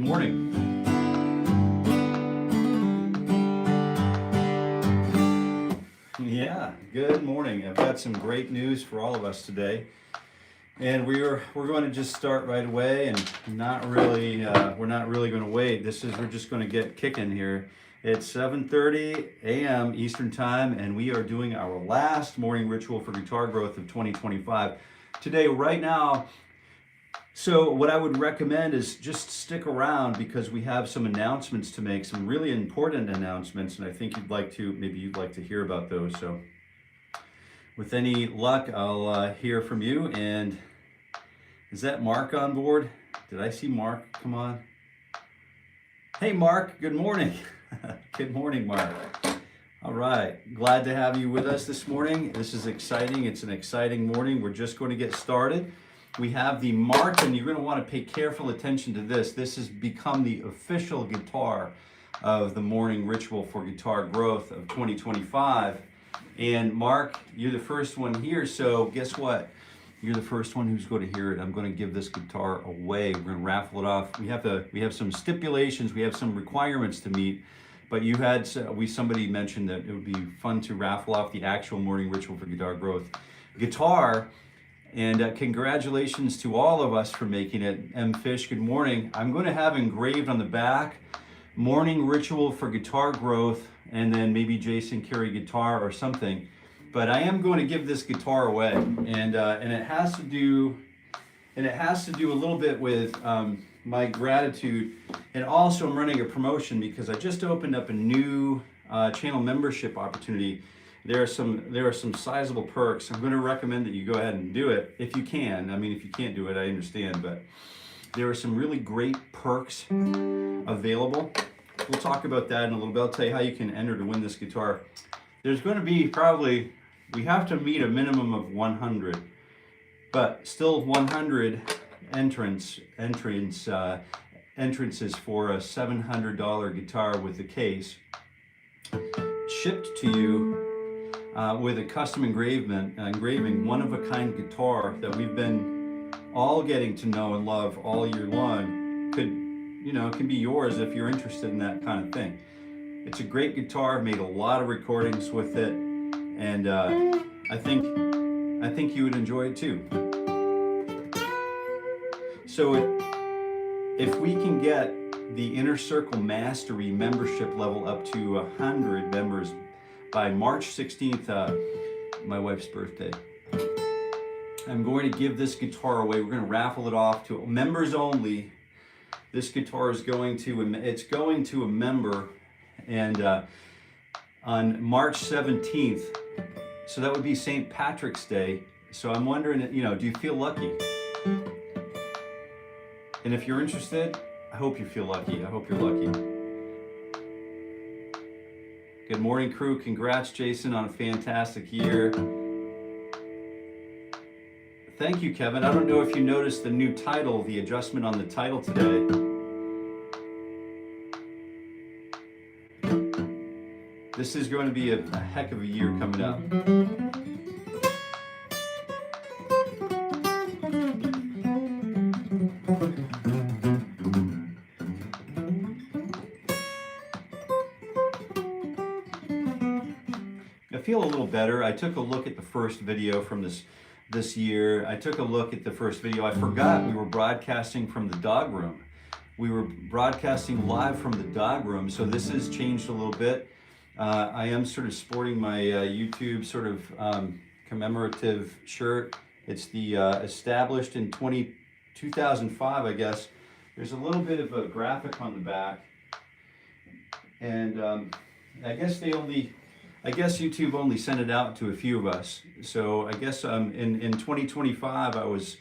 morning. Yeah, good morning. I've got some great news for all of us today. And we're going to just start right away, and we're not really going to wait. We're just going to get kicking here. It's 7:30 a.m. Eastern Time, and we are doing our last morning ritual for guitar growth of 2025 today, right now. So what I would recommend is just stick around, because we have some announcements to make, some really important announcements, and I think maybe you'd like to hear about those. So with any luck, I'll hear from you. And is that Mark on board? Did I see Mark? Come on. Hey, Mark, good morning. Good morning, Mark. All right, glad to have you with us this morning. This is exciting. It's an exciting morning. We're just going to get started. We have the mark, and you're going to want to pay careful attention to this. This has become the official guitar of the morning ritual for guitar growth of 2025. And Mark, you're the first one here, so guess what? You're the first one who's going to hear it. I'm going to give this guitar away. We're going to raffle it off. We have some stipulations. We have some requirements to meet. But somebody mentioned that it would be fun to raffle off the actual morning ritual for guitar growth guitar. And congratulations to all of us for making it. M. Fish, good morning. I'm going to have engraved on the back, morning ritual for guitar growth, and then maybe Jason Carey guitar or something. But I am going to give this guitar away, and it has to do a little bit with my gratitude. And also I'm running a promotion because I just opened up a new channel membership opportunity. There are some sizable perks. I'm going to recommend that you go ahead and do it if you can. I mean, if you can't do it, I understand, but there are some really great perks available. We'll talk about that in a little bit. I'll tell you how you can enter to win this guitar. There's going to be we have to meet a minimum of 100, but still 100 entrances for a $700 guitar with the case, shipped to you with a custom engraving, one-of-a-kind guitar that we've been all getting to know and love all year long. Can be yours if you're interested in that kind of thing. It's a great guitar. I've made a lot of recordings with it, and I think you would enjoy it too. So if we can get the Inner Circle Mastery membership level up to 100 members by March 16th, my wife's birthday, I'm going to give this guitar away. We're going to raffle it off to members only. This guitar is going to a member, and on March 17th, so that would be St. Patrick's Day. So I'm wondering, do you feel lucky? And if you're interested, I hope you feel lucky. I hope you're lucky. Good morning, crew. Congrats, Jason, on a fantastic year. Thank you, Kevin. I don't know if you noticed the new title, the adjustment on the title today. This is going to be a heck of a year coming up. I feel a little better. I took a look at the first video from this year. I took a look at the first video. I forgot we were broadcasting from the dog room. We were broadcasting live from the dog room, so this has changed a little bit. I am sort of sporting my YouTube sort of commemorative shirt. It's the established in 2005, I guess. There's a little bit of a graphic on the back, and I guess YouTube only sent it out to a few of us. So I guess in 2025, I was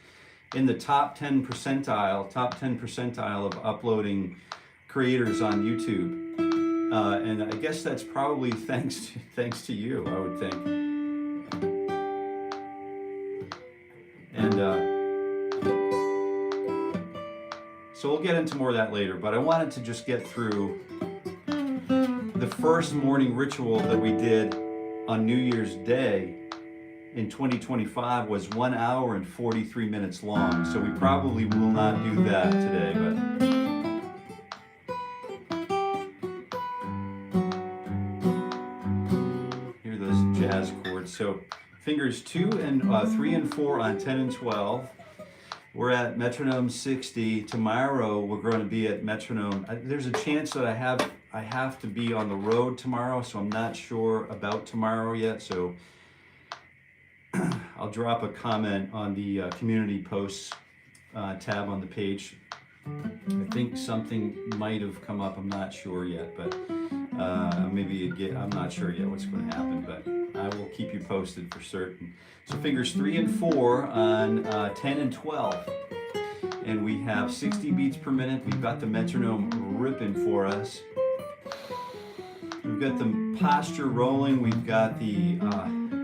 in the top 10 percentile of uploading creators on YouTube. And I guess that's probably thanks to you, I would think. And so we'll get into more of that later, but I wanted to just get through the first morning ritual that we did on New Year's Day in 2025 was 1 hour and 43 minutes long. So we probably will not do that today, but fingers 2 and 3 and 4 on 10 and 12. We're at metronome 60. Tomorrow we're going to be at metronome. There's a chance that I have to be on the road tomorrow, so I'm not sure about tomorrow yet. So I'll drop a comment on the community posts tab on the page. I think something might have come up. I'm not sure yet, but I'm not sure yet what's going to happen, but I will keep you posted for certain. So fingers 3 and 4 on 10 and 12. And we have 60 beats per minute. We've got the metronome ripping for us. We've got the posture rolling. We've got the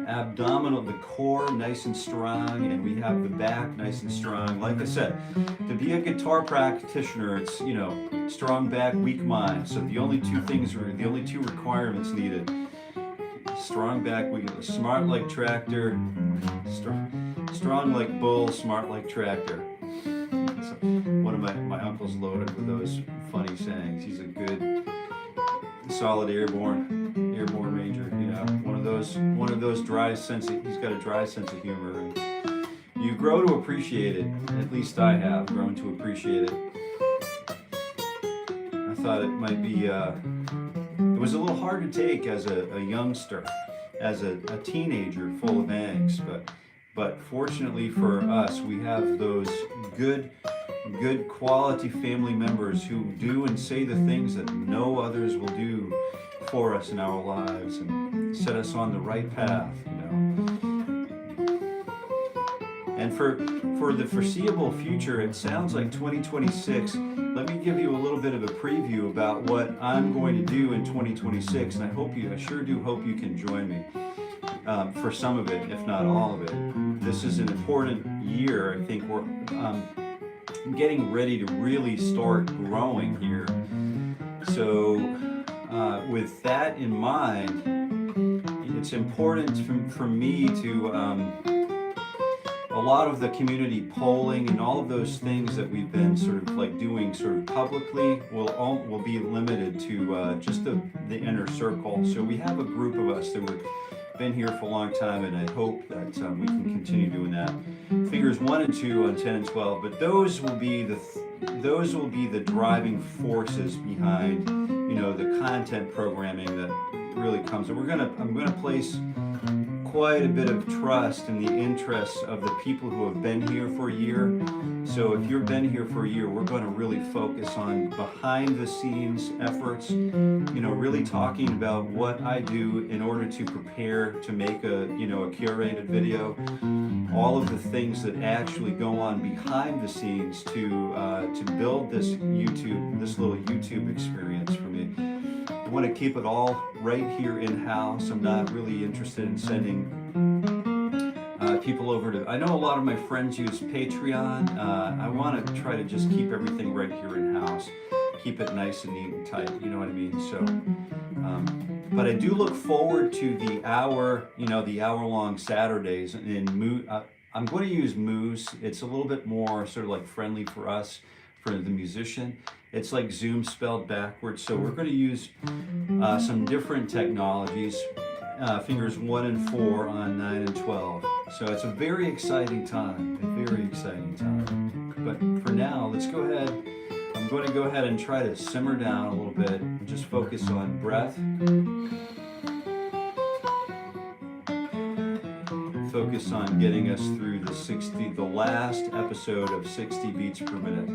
abdominal, the core nice and strong, and we have the back nice and strong. Like I said, to be a guitar practitioner, it's, you know, strong back, weak mind. So the only two requirements needed: strong back, smart like tractor, strong like bull, smart like tractor. So one of my uncle's loaded with those funny sayings. He's a good, solid airborne ranger. You know, one of those dry sense. He's got a dry sense of humor, and you grow to appreciate it. At least I have grown to appreciate it. I thought it might be. It was a little hard to take as a youngster, as a teenager full of angst, but fortunately for us, we have those good quality family members who do and say the things that no others will do for us in our lives and set us on the right path, you know. And for the foreseeable future, it sounds like 2026. Let me give you a little bit of a preview about what I'm going to do in 2026, and I sure do hope you can join me for some of it, if not all of it. This is an important year. I think we're getting ready to really start growing here. So with that in mind, it's important for me to a lot of the community polling and all of those things that we've been sort of like doing sort of publicly will be limited to just the inner circle. So we have a group of us that we've been here for a long time, and I hope that we can continue doing that. Fingers 1 and 2 on 10 and 12, but those will be the driving forces behind, you know, the content programming that really comes. And I'm gonna place quite a bit of trust in the interests of the people who have been here for a year. So if you've been here for a year, we're going to really focus on behind the scenes efforts, you know, really talking about what I do in order to prepare to make a curated video, all of the things that actually go on behind the scenes to build this little YouTube experience for me. I want to keep it all right here in-house. I'm not really interested in sending people over to. I know a lot of my friends use Patreon. I want to try to just keep everything right here in-house, keep it nice and neat and tight. You know what I mean? So, but I do look forward to the hour-long Saturdays. And I'm going to use Moose. It's a little bit more sort of like friendly for us, for the musician. It's like Zoom spelled backwards. So we're going to use some different technologies, fingers 1 and 4 on 9 and 12. So it's a very exciting time, But for now, let's go ahead. I'm going to go ahead and try to simmer down a little bit and just focus on breath. Focus on getting us through the last episode of 60 beats per minute.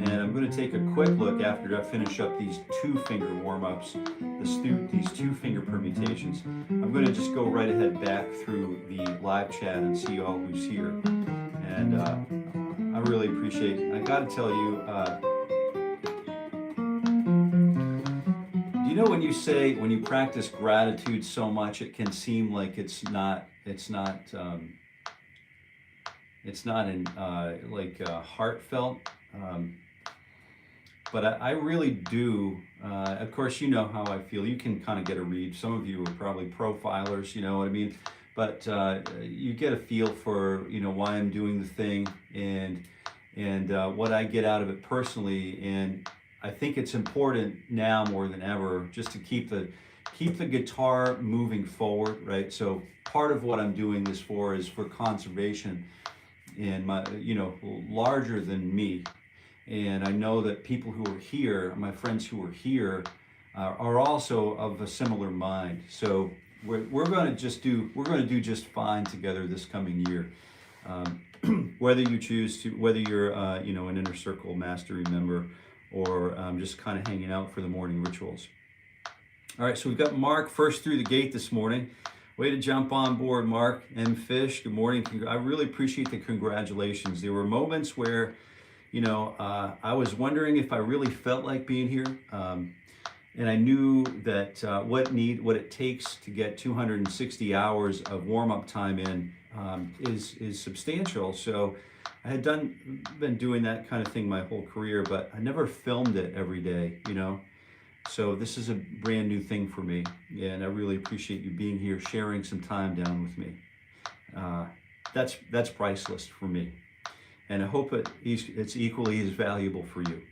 And I'm going to take a quick look after I finish up these 2-finger warm-ups, these 2-finger permutations. I'm going to just go right ahead back through the live chat and see all who's here. And I really appreciate it. I got to tell you, do you know when you practice gratitude so much, it can seem like it's not heartfelt. But I really do. Of course, you know how I feel. You can kind of get a read. Some of you are probably profilers, you know what I mean? But you get a feel for, you know, why I'm doing the thing and what I get out of it personally. And I think it's important now more than ever just to keep the keep the guitar moving forward, right? So part of what I'm doing this for is for conservation and my, larger than me. And I know that people who are here, my friends who are here, are also of a similar mind. So we're going to do just fine together this coming year. Whether you choose to, whether you're an Inner Circle Mastery member or just kind of hanging out for the morning rituals. All right, so we've got Mark first through the gate this morning. Way to jump on board, Mark. M. Fish, good morning. I really appreciate the congratulations. There were moments where, I was wondering if I really felt like being here. And I knew that what it takes to get 260 hours of warm-up time in is substantial. So I had been doing that kind of thing my whole career, but I never filmed it every day, So this is a brand new thing for me, and I really appreciate you being here, sharing some time down with me. That's priceless for me, and I hope it's equally as valuable for you.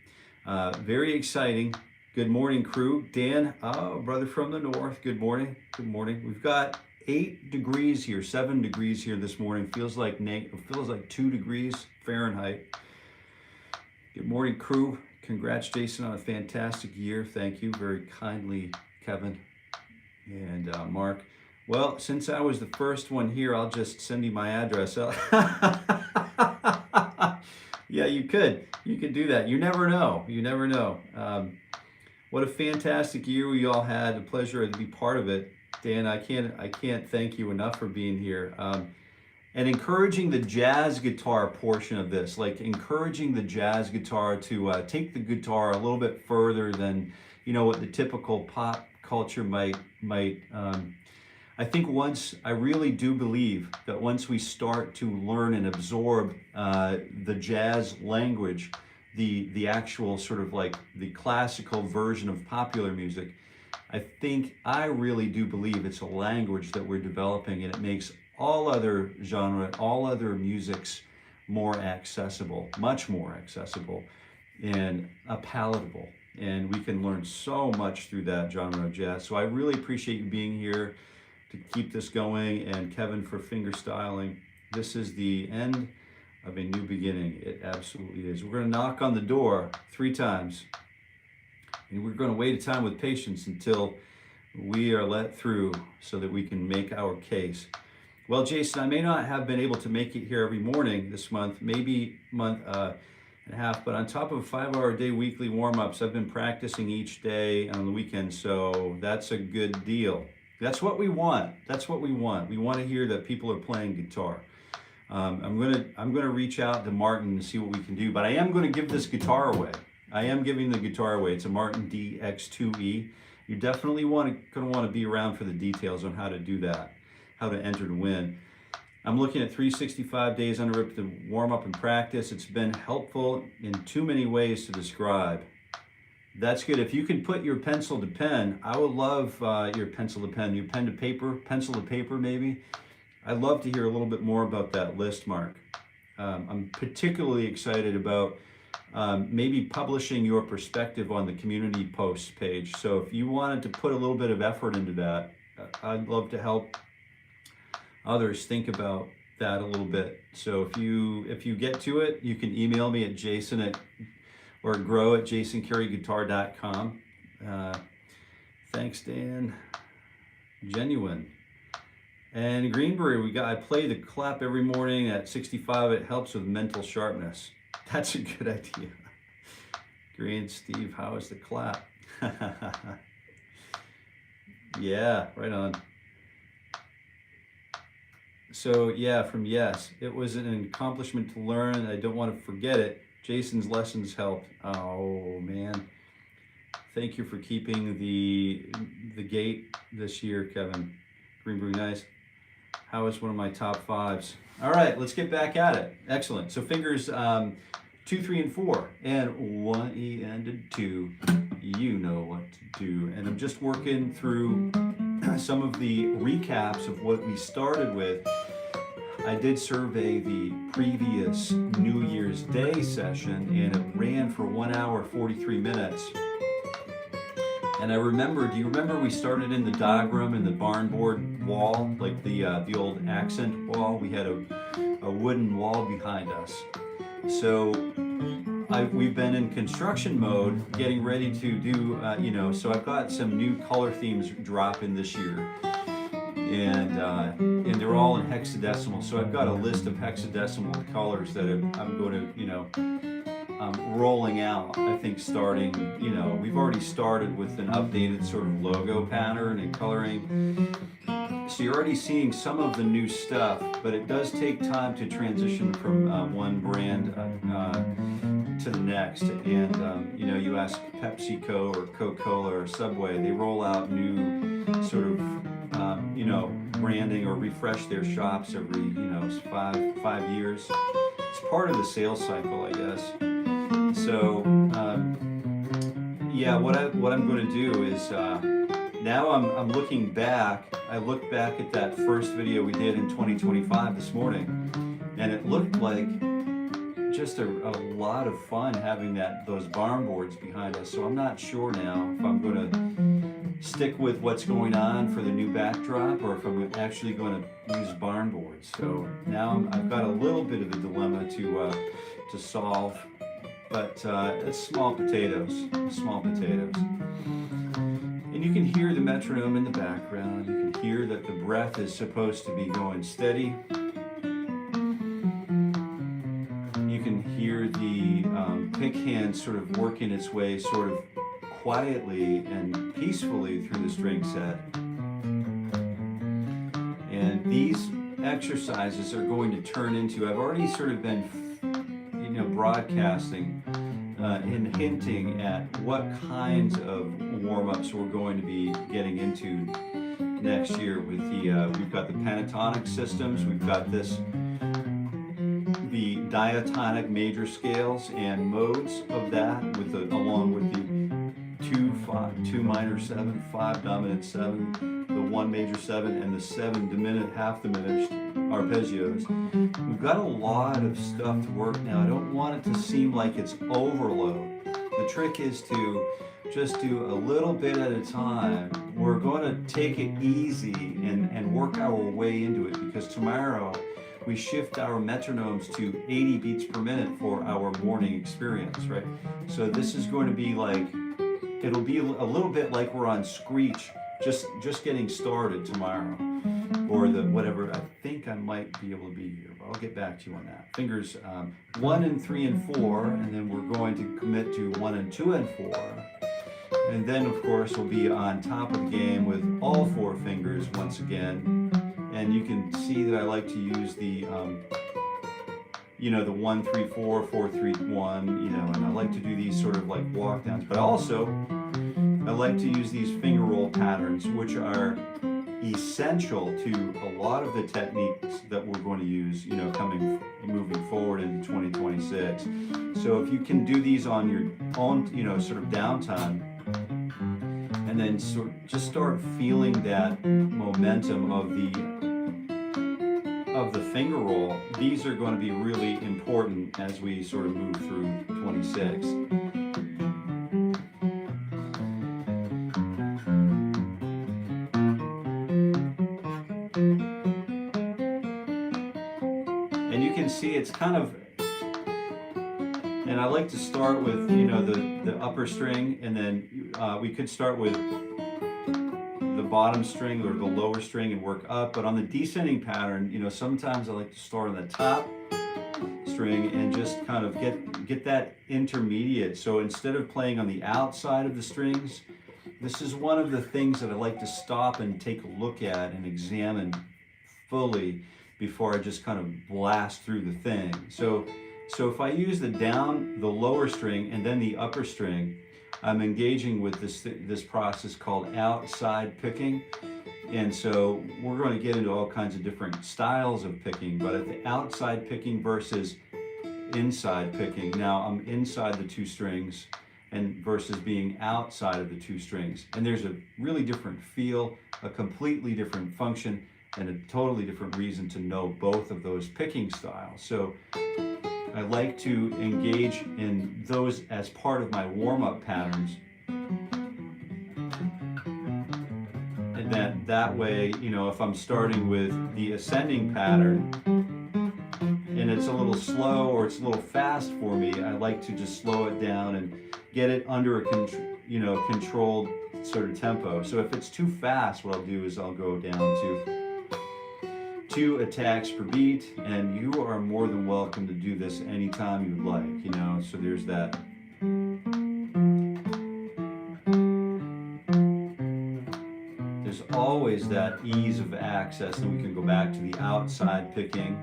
Very exciting. Good morning, crew. Dan, brother from the north. Good morning. Good morning. We've got 8 degrees here, 7 degrees here this morning. Feels like 2 degrees Fahrenheit. Good morning, crew. Congrats, Jason, on a fantastic year. Thank you very kindly, Kevin and Mark. Well, since I was the first one here, I'll just send you my address. Yeah, you could. You could do that. You never know. You never know. What a fantastic year we all had. A pleasure to be part of it. Dan, I can't thank you enough for being here. And encouraging the jazz guitar portion of this, like encouraging the jazz guitar to take the guitar a little bit further than, what the typical pop culture might. I think I really do believe that once we start to learn and absorb the jazz language, the actual sort of like the classical version of popular music, I really do believe it's a language that we're developing, and it makes all other musics more accessible, much more accessible, and palatable. And we can learn so much through that genre of jazz. So I really appreciate you being here to keep this going, and Kevin for finger styling. This is the end of a new beginning. It absolutely is. We're going to knock on the door 3 times, and we're going to wait a time with patience until we are let through so that we can make our case. Well, Jason, I may not have been able to make it here every morning this month, maybe month and a half, but on top of 5-hour-a-day weekly warm-ups, I've been practicing each day on the weekend, so that's a good deal. That's what we want. That's what we want. We want to hear that people are playing guitar. I'm gonna reach out to Martin and see what we can do, but I am going to give this guitar away. I am giving the guitar away. It's a Martin DX2E. You're definitely going to want to be around for the details on how to do that, how to enter to win. I'm looking at 365 days uninterrupted warm up and practice. It's been helpful in too many ways to describe. That's good. If you can put your pencil to pen, I would love your pencil to pen, your pen to paper, pencil to paper maybe. I'd love to hear a little bit more about that list, Mark. I'm particularly excited about maybe publishing your perspective on the community posts page. So if you wanted to put a little bit of effort into that, I'd love to help others think about that a little bit. So if you get to it, you can email me at or grow@jasoncareyguitar.com. Thanks, Dan. Genuine. And Greenberry, I play the clap every morning at 65. It helps with mental sharpness. That's a good idea. Green, Steve, how is the clap? Yeah, right on. So yeah, from Yes, it was an accomplishment to learn, and I don't want to forget it. Jason's lessons helped. Oh man. Thank you for keeping the gate this year, Kevin. Greenberry, nice. How is one of my top 5s? All right, let's get back at it. Excellent. So fingers 2, 3, and 4, and 1 E and a 2. You know what to do. And I'm just working through some of the recaps of what we started with. I did survey the previous New Year's Day session, and it ran for 1 hour 43 minutes. And I remember, do you remember we started in the dog room in the barn board wall, like the old accent wall? We had a wooden wall behind us. So we've been in construction mode, getting ready to do, you know, so I've got some new color themes dropping this year. And they're all in hexadecimal. So I've got a list of hexadecimal colors that I'm going to, you know, rolling out. I think starting, you know, we've already started with an updated sort of logo pattern and coloring. So you're already seeing some of the new stuff, but it does take time to transition from one brand to the next. And you know, you ask PepsiCo or Coca-Cola or Subway, they roll out new sort of you know, branding or refresh their shops every, you know, 5 years. It's part of the sales cycle, I guess. So yeah, what I'm going to do is now I'm looking back. I looked back at that first video we did in 2025 this morning, and it looked like just a lot of fun having those barn boards behind us. So I'm not sure now if I'm going to stick with what's going on for the new backdrop or if I'm actually going to use barn boards. So now I've got a little bit of a dilemma to solve, but it's small potatoes, small potatoes. And you can hear the metronome in the background. You can hear that the breath is supposed to be going steady. You can hear the pick hand sort of working its way sort of quietly and peacefully through the string set. And these exercises are going to turn into, I've already sort of been, you know, broadcasting and hinting at what kinds of warm-ups we're going to be getting into next year with the, we've got the Pentatonic Systems, we've got the diatonic major scales and modes of that, along with the 2 minor 7, 5 dominant 7, the 1 major 7, and the 7 diminished, half diminished arpeggios. We've got a lot of stuff to work now. I don't want it to seem like it's overload. The trick is to just do a little bit at a time. We're going to take it easy and work our way into it, because tomorrow we shift our metronomes to 80 beats per minute for our morning experience, right? So this is going to be like, it'll be a little bit like we're on Screech, just getting started tomorrow, or the whatever. I think I might be able to be here, but I'll get back to you on that. Fingers 1 and 3 and 4, and then we're going to commit to 1 and 2 and 4. And then of course we'll be on top of the game with all 4 fingers once again. And you can see that I like to use the, you know, the 1, 3, 4, 4, 3, 1, you know, and I like to do these sort of like walk downs, but also I like to use these finger roll patterns, which are essential to a lot of the techniques that we're going to use, you know, moving forward into 2026. So if you can do these on your own, you know, sort of downtime, and then just start feeling that momentum of the finger roll, these are going to be really important as we sort of move through 26. And you can see it's kind of, and I like to start with, you know, the upper string, and then we could start with the bottom string or the lower string and work up. But on the descending pattern, you know, sometimes I like to start on the top string and just kind of get that intermediate. So instead of playing on the outside of the strings, this is one of the things that I like to stop and take a look at and examine fully before I just kind of blast through the thing. So if I use the lower string and then the upper string, I'm engaging with this process called outside picking. And so we're going to get into all kinds of different styles of picking, but at the outside picking versus inside picking. Now I'm inside the 2 strings and versus being outside of the 2 strings. And there's a really different feel, a completely different function, and a totally different reason to know both of those picking styles. So I like to engage in those as part of my warm-up patterns. that way, you know, if I'm starting with the ascending pattern and it's a little slow or it's a little fast for me, I like to just slow it down and get it under a controlled sort of tempo. So if it's too fast, what I'll do is I'll go down to 2 attacks per beat, and you are more than welcome to do this anytime you'd like, you know. So there's that. There's always that ease of access, and we can go back to the outside picking,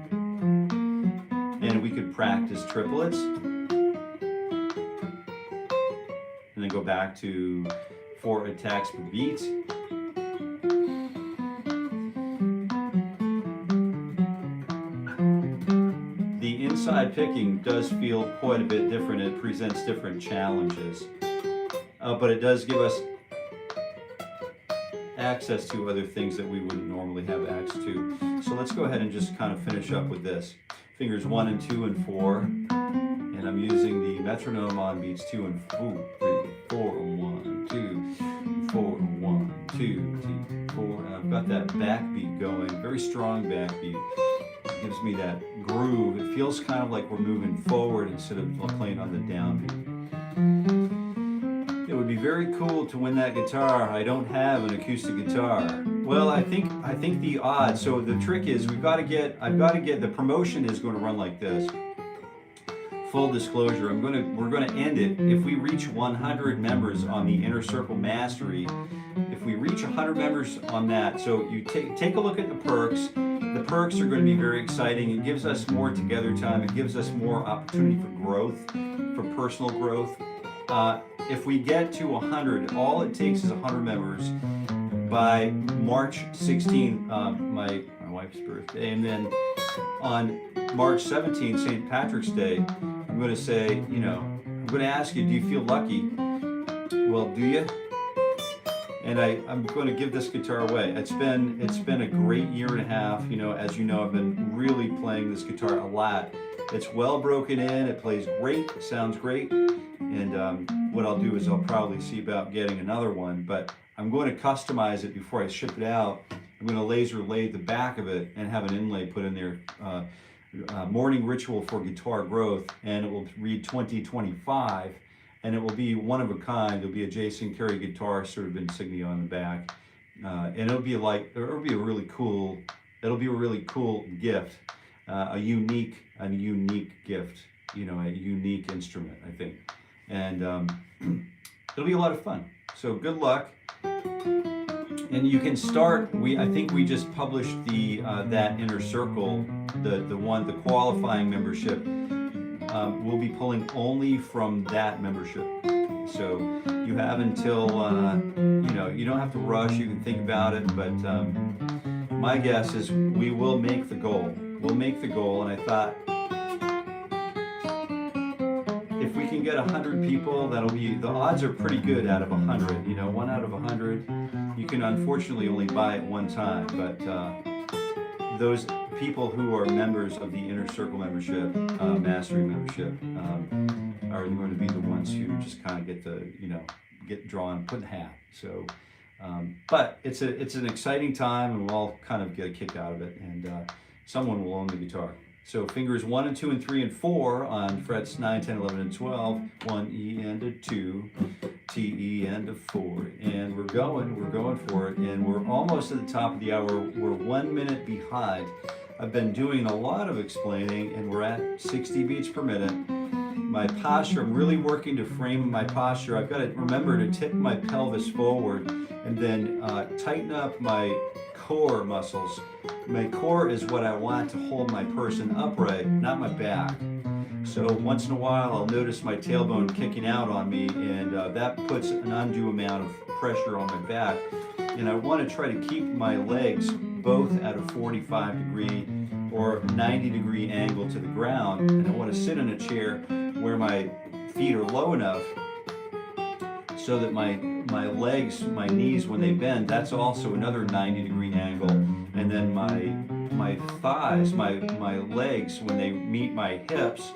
and we could practice triplets, and then go back to 4 attacks per beat. The inside picking does feel quite a bit different. It presents different challenges, but it does give us access to other things that we wouldn't normally have access to. So let's go ahead and just kind of finish up with this. Fingers 1 and 2 and 4, and I'm using the metronome on beats 2 and 3, 4, 1, 2, 4, 1, 2, 3, 4. And I've got that backbeat going, very strong backbeat. It gives me that groove. It feels kind of like we're moving forward instead of playing on the downbeat. It would be very cool to win that guitar. I don't have an acoustic guitar. Well, I think the odds. So the trick is I've got to get the promotion is going to run like this. Full disclosure, we're going to end it if we reach 100 members on the Inner Circle Mastery. If we reach 100 members on that, so you take a look at the perks. The perks are going to be very exciting. It gives us more together time. It gives us more opportunity for growth, for personal growth. If we get to 100, all it takes is 100 members by March 16th, my wife's birthday, and then on March 17th, St. Patrick's Day, I'm going to say, you know, I'm going to ask you, do you feel lucky? Well, do you? And I'm going to give this guitar away. It's been a great year and a half. You know, as you know, I've been really playing this guitar a lot. It's well broken in. It plays great. It sounds great. And what I'll do is I'll probably see about getting another one. But I'm going to customize it before I ship it out. I'm going to laser lathe the back of it and have an inlay put in there. Morning Ritual for Guitar Growth, and it will read 2025. And it will be one of a kind. There'll be a Jason Carey guitar sort of insignia on the back, and it'll be a really cool gift, a unique gift, you know, a unique instrument, I think, and it'll be a lot of fun. So good luck, and you can start. I think we just published the that Inner Circle, the qualifying membership. We'll be pulling only from that membership. So you have until, you know, you don't have to rush, you can think about it, but my guess is we will make the goal. We'll make the goal, and I thought if we can get 100 people, the odds are pretty good out of 100, you know, 1 out of 100. You can unfortunately only buy it one time, but those people who are members of the Inner Circle membership, Mastery membership, are going to be the ones who just kind of get drawn, put in the hat. So, but it's an exciting time, and we'll all kind of get a kick out of it, and someone will own the guitar. So fingers 1 and 2 and 3 and 4 on frets 9, 10, 11, and 12, 1 E and a 2, T E and a 4, and we're going for it, and we're almost at the top of the hour. We're 1 minute behind. I've been doing a lot of explaining, and we're at 60 beats per minute. My posture, I'm really working to frame my posture. I've got to remember to tip my pelvis forward and then tighten up my core muscles. My core is what I want to hold my person upright, not my back. So once in a while I'll notice my tailbone kicking out on me, and that puts an undue amount of pressure on my back. And I want to try to keep my legs both at a 45-degree or 90-degree angle to the ground, and I want to sit in a chair where my feet are low enough so that my legs, my knees, when they bend, that's also another 90-degree angle, and then my thighs, my legs, when they meet my hips,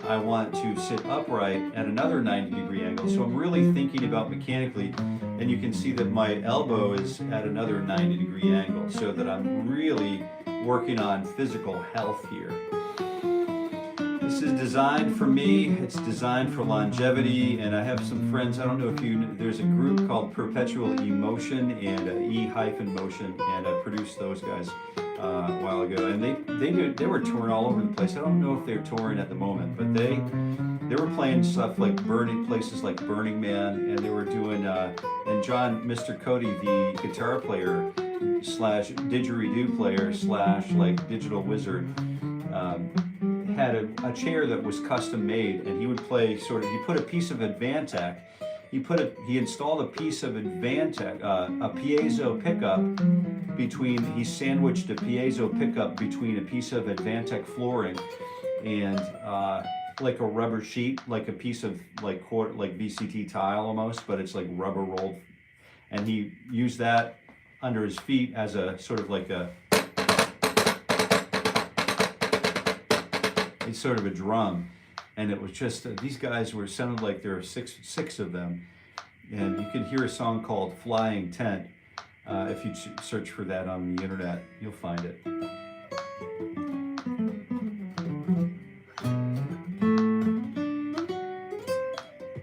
I want to sit upright at another 90-degree angle. So I'm really thinking about mechanically, and you can see that my elbow is at another 90-degree angle, so that I'm really working on physical health here. This is designed for me, it's designed for longevity, and I have some friends, I don't know if you know, there's a group called Perpetual Emotion and E-Motion, and I produced those guys a while ago, and they were touring all over the place. I don't know if they're touring at the moment, but they were playing stuff like places like Burning Man, and they were doing, and John, Mr. Cody, the guitar player slash didgeridoo player slash like digital wizard, had a chair that was custom made, and he would play sort of, he put a piece of Advantech, he installed a piece of Advantech, a piezo pickup he sandwiched a piezo pickup between a piece of Advantech flooring and like a rubber sheet, like a piece of like VCT tile almost, but it's like rubber rolled, and he used that under his feet as a sort of like it's sort of a drum, and it was just these guys sounded like there were six of them, and you can hear a song called "Flying Tent." If you search for that on the internet, you'll find it.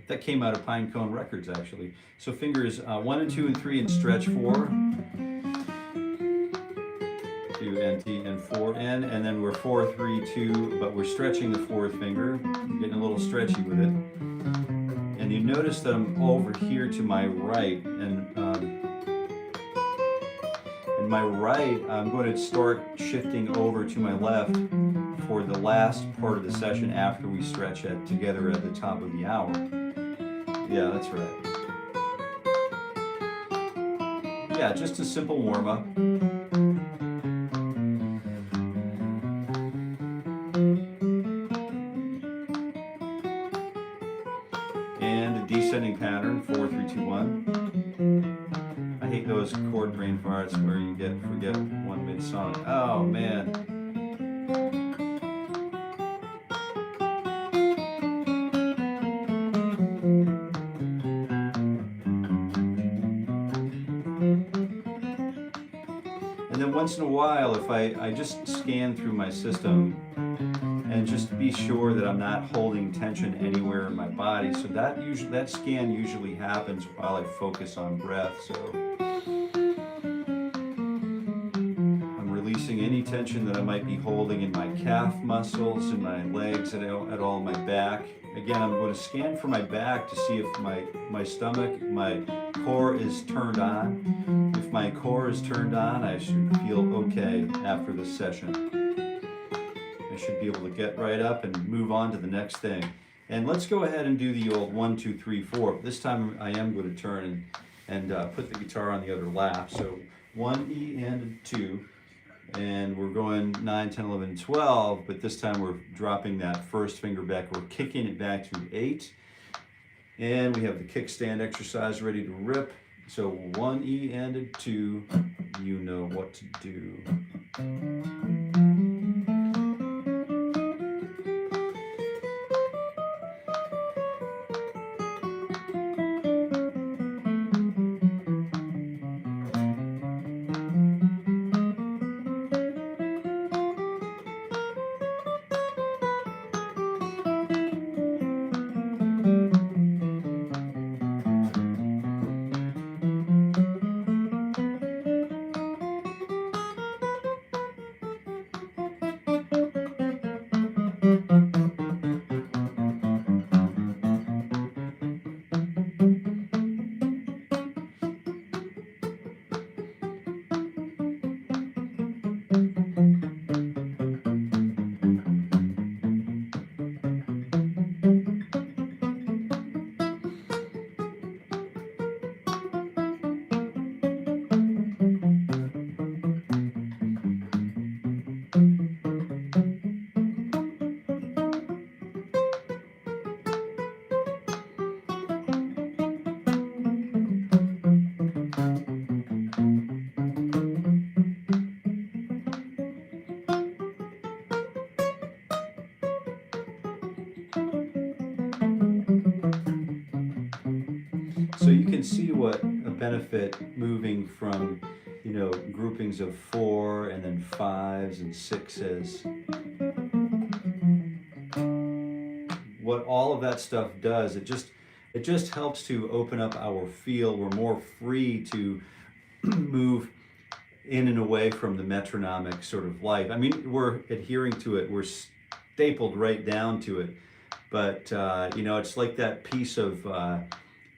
That came out of Pinecone Records, actually. So fingers 1 and 2 and 3 and stretch 4. 2 and T and 4 N, and then we're 4, 3, 2, but we're stretching the 4th finger, getting a little stretchy with it. And you notice that I'm over here to my right, and in my right, I'm going to start shifting over to my left for the last part of the session after we stretch together at the top of the hour. Yeah, that's right. Yeah, just a simple warm-up. And a descending pattern, 4, 3, 2, 1. I hate those chord brain farts where you forget one mid-song. Oh, man. And then once in a while, if I just scan through my system and just be sure that I'm not holding tension anywhere in my body. So that scan usually happens while I focus on breath. So I'm releasing any tension that I might be holding in my calf muscles, in my legs, at all in my back. Again, I'm going to scan for my back to see if my stomach, my core is turned on. If my core is turned on, I should feel okay after this session. I should be able to get right up and move on to the next thing. And let's go ahead and do the old 1, 2, 3, 4. This time I am going to turn and put the guitar on the other lap. So 1, E, and 2. And we're going 9, 10, 11, 12, but this time we're dropping that first finger back. We're kicking it back to 8. And we have the kickstand exercise ready to rip. So 1, E, and a 2, you know what to do. can see what a benefit moving from, you know, groupings of 4 and then 5s and 6s. What all of that stuff does, it just helps to open up our feel. We're more free to move in and away from the metronomic sort of life. I mean, we're adhering to it. We're stapled right down to it. But, you know, it's like that piece of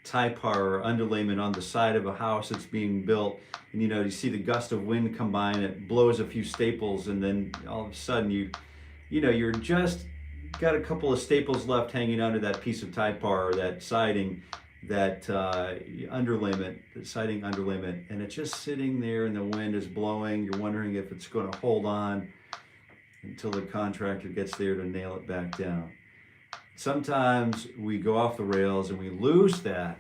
𝗳𝘂𝗋𝗃 or underlayment on the side of a house that's being built. And, you know, you see the gust of wind come by and it blows a few staples, and then all of a sudden you know, you're just got a couple of staples left hanging under that piece of 𝗳𝘂𝗋𝗃 or that siding, that underlayment, the siding underlayment, and it's just sitting there and the wind is blowing. You're wondering if it's going to hold on until the contractor gets there to nail it back down. Sometimes we go off the rails and we lose that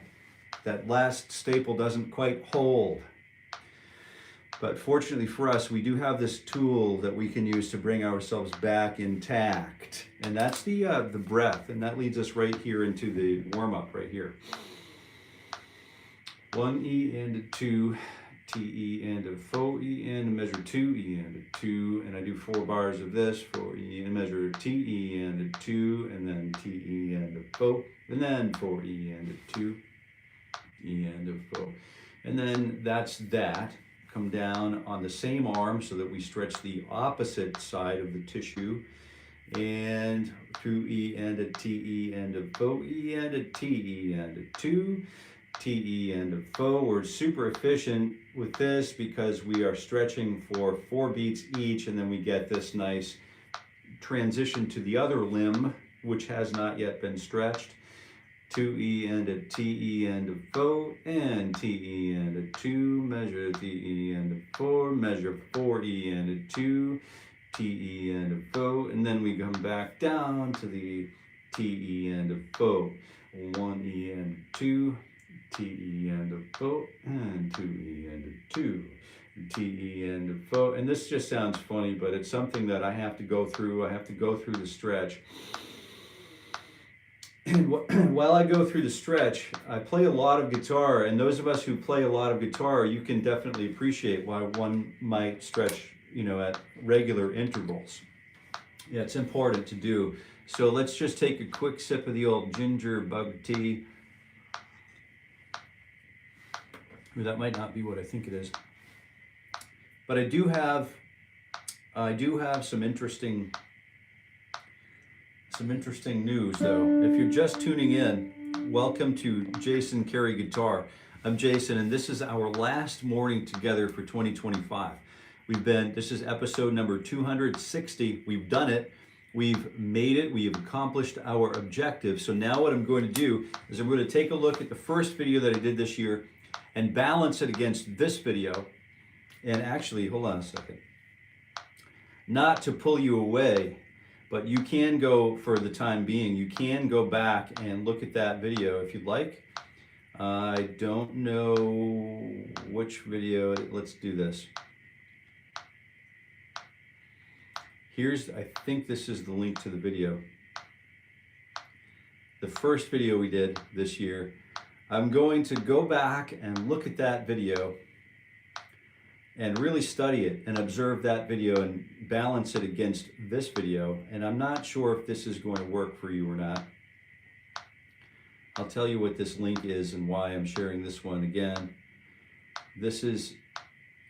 last staple doesn't quite hold. But fortunately for us, we do have this tool that we can use to bring ourselves back intact. And that's the breath. And that leads us right here into the warm-up right here. 1E and a 2, TE and a 𝘬𝗹𝗋 and a measure 2E and a 2. And I do 4 bars of this, 4E and a measure TE and a 2, and then TE and a 𝘬, and then 4E and a 2, E and a 𝘬. And then that's that. Come down on the same arm so that we stretch the opposite side of the tissue, and 2E and a TE and a 𝘬𝗋 and a TE and a 2, TE and a 𝘬. We're super efficient with this because we are stretching for 4 beats each, and then we get this nice transition to the other limb, which has not yet been stretched. 2E and a TE and a 𝘬, and TE and a 2, measure TE and a 4, measure 4E and a 2, TE and a 𝘬, and then we come back down to the TE and a 𝘬. 1E and a 2, TE and a 𝘬, and 2E and a 2, TE and a 𝘬. And this just sounds funny, but it's something that I have to go through. I have to go through the stretch. And while I go through the stretch, I play a lot of guitar, and those of us who play a lot of guitar, you can definitely appreciate why one might stretch, you know, at regular intervals. Yeah, it's important to do. So let's just take a quick sip of the old ginger bug tea. That might not be what I think it is. But I do have some interesting news, though. If you're just tuning in, welcome to Jason Carey Guitar. I'm Jason, and this is our last morning together for 2025. This is episode number 260. We've done it. We've made it. We've accomplished our objective. So now what I'm going to do is I'm going to take a look at the first video that I did this year and balance it against this video. And actually, hold on a second. Not to pull you away, but you can go, for the time being, you can go back and look at that video if you'd like. I don't know which video. Let's do this. I think this is the link to the video. The first video we did this year. I'm going to go back and look at that video and really study it and observe that video and balance it against this video. And I'm not sure if this is going to work for you or not. I'll tell you what this link is and why I'm sharing this one again. This is,